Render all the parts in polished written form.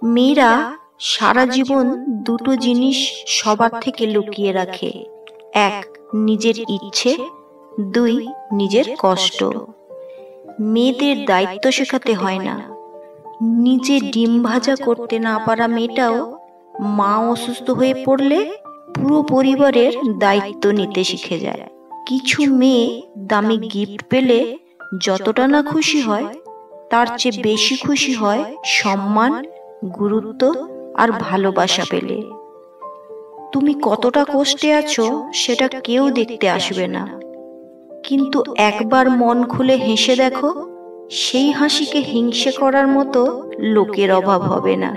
মেয়েরা সারা জীবন দুটো জিনিস সবার থেকে লুকিয়ে রাখে, এক নিজের ইচ্ছে, দুই নিজের কষ্ট। মেয়েদের দায়িত্ব শেখাতে হয় না। নিজে ডিম ভাজা করতে না পারা মেয়েটাও মা অসুস্থ হয়ে পড়লে পুরো পরিবারের দায়িত্ব নিতে শিখে যায়। কিছু মেয়ে দামি গিফট পেলে যতটা না খুশি হয়, তার চেয়ে বেশি খুশি হয় সম্মান, গুরুত্ব আর ভালোবাসা পেলে। তুমি কতটা কষ্টে আছো সেটা কেউ দেখতে আসবে না, কিন্তু একবার মন খুলে হেসে দেখো, সেই হাসিকে হিংসে করার মতো লোকের অভাব হবে না।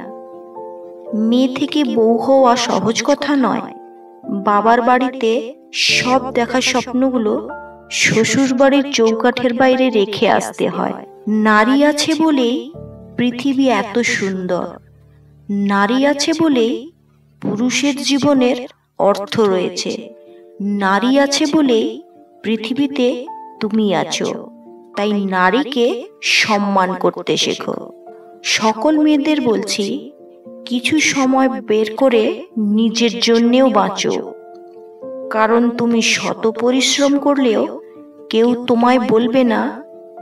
মেয়ে থেকে বউ হওয়া সহজ কথা নয়। বাবার বাড়িতে সব দেখা স্বপ্নগুলো শ্বশুর বাড়ির চৌকাঠের বাইরে রেখে আসতে হয়। নারী আছে বলেই পৃথিবী এত সুন্দর। নারী আছে বলেই পুরুষের জীবনের অর্থ রয়েছে। নারী আছে বলেই পৃথিবীতে তুমি আছো। তাই নারীকে সম্মান করতে শেখো। সকল মেয়েদের বলছি, কিছু সময় বের করে নিজের জন্যেও বাঁচো। কারণ তুমি শত পরিশ্রম করলেও কেউ তোমায় বলবে না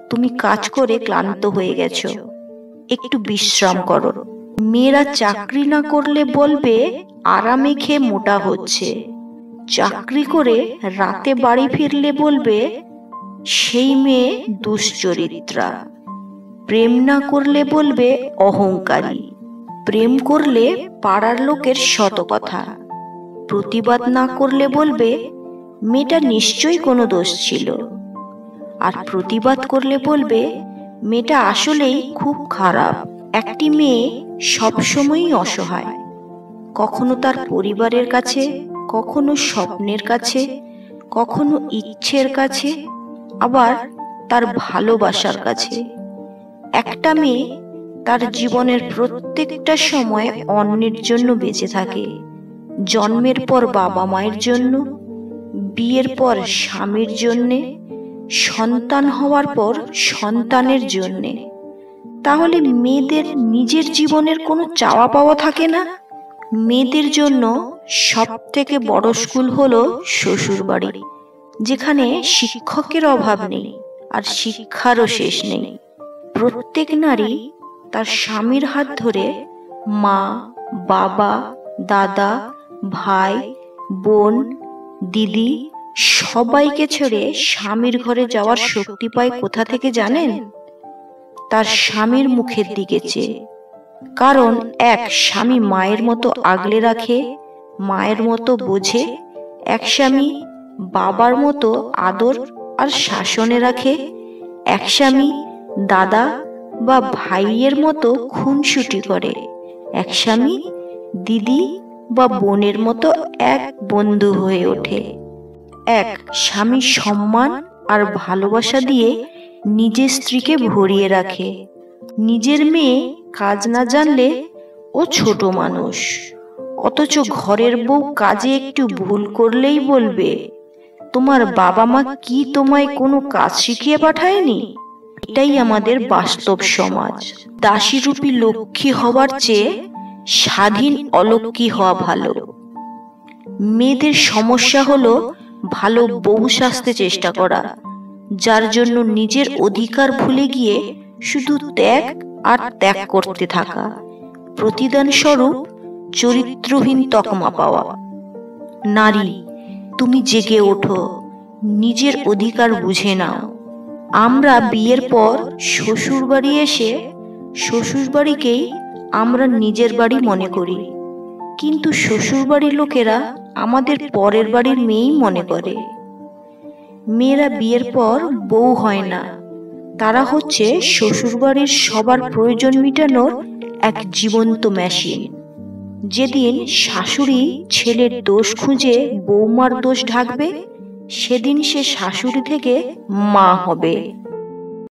তুমি কাজ করে ক্লান্ত হয়ে গেছো, একটু বিশ্রাম করো। মেয়েরা চাকরি না করলে বলবে আরামে খেয়ে মোটা হচ্ছে। চাকরি করে রাতে বাড়ি ফিরলে বলবে সেই মেয়ে দুশ্চরিত্রা। প্রেম না করলে বলবে অহংকারী। প্রেম করলে পাড়ার লোকের শত কথা। প্রতিবাদ না করলে বলবে মেয়েটা নিশ্চয়ই কোনো দোষ ছিল। আর প্রতিবাদ করলে বলবে মেয়েটা আসলেই খুব খারাপ। একটি মেয়ে সবসময়ই অসহায়, কখনো তার পরিবারের কাছে, কখনো স্বপ্নের কাছে, কখনো ইচ্ছের কাছে, আবার তার ভালোবাসার কাছে। একটা মেয়ে তার জীবনের প্রত্যেকটা সময় অন্যের জন্য বেঁচে থাকে। জন্মের পর বাবা মায়ের জন্য, বিয়ের পর স্বামীর জন্যে, সন্তান হওয়ার পর সন্তানের জন্যে। তাহলে মেয়েদের নিজের জীবনের কোনো চাওয়া পাওয়া থাকে না? মেয়েদের জন্য সব থেকে বড় স্কুল হলো শ্বশুর বাড়ি, যেখানে শিক্ষকের অভাব নেই আর শিক্ষারও শেষ নেই। প্রত্যেক নারী তার স্বামীর হাত ধরে মা, বাবা, দাদা, ভাই, বোন, দিদি সবাইকে ছেড়ে স্বামীর ঘরে যাওয়ার শক্তি পায় কোথা থেকে জানেন? তার স্বামীর মুখের দিকে চেয়ে। কারণ এক স্বামী মায়ের মতো আগলে রাখে, মায়ের মতো বোঝে। এক স্বামী বাবার মতো আদর আর শাসনে রাখে। এক স্বামী দাদা বা ভাইয়ের মতো খুনসুটি করে। এক স্বামী দিদি বা বোনের মতো এক বন্ধু হয়ে ওঠে। এক স্বামী সম্মান আর ভালোবাসা দিয়ে নিজের স্ত্রীকে ভরিয়ে রাখে। নিজের মেয়ে কাজ না জানলে ও ছোট মানুষ, অথচ ঘরের বউ কাজে একটু ভুল করলেই বলবে তোমার বাবা মা কি তোমায় কোনো কাজ শিখিয়ে পাঠায়নি? এটাই আমাদের বাস্তব সমাজ। দাসীরূপী লক্ষ্মী হবার চেয়ে স্বাধীন অলক্ষ্মী হওয়া ভালো। মেয়েদের সমস্যা হলো ভালো বউ সাজতে চেষ্টা করা, যার জন্য নিজের অধিকার ভুলে গিয়ে শুধু ত্যাগ আর ত্যাগ করতে থাকা। প্রতিদান স্বরূপ চরিত্রহীন তকমা পাওয়া। নারী, তুমি জেগে ওঠো, নিজের অধিকার বুঝে নাও। আমরা বিয়ের পর শ্বশুর বাড়ি এসে শ্বশুর বাড়িকেই আমরা নিজের বাড়ি মনে করি, কিন্তু শ্বশুর বাড়ির লোকেরা আমাদের পরের বাড়ির মেয়েই মনে করে। মেয়েরা বিয়ের পর বউ হয় না, তারা হচ্ছে শ্বশুর বাড়ির সবার প্রয়োজন মেটানোর এক জীবন্ত মেশিন। যেদিন শাশুড়ি ছেলের দোষ খুঁজে বৌমার দোষ ঢাকবে, সেদিন সে শাশুড়ি থেকে মা হবে।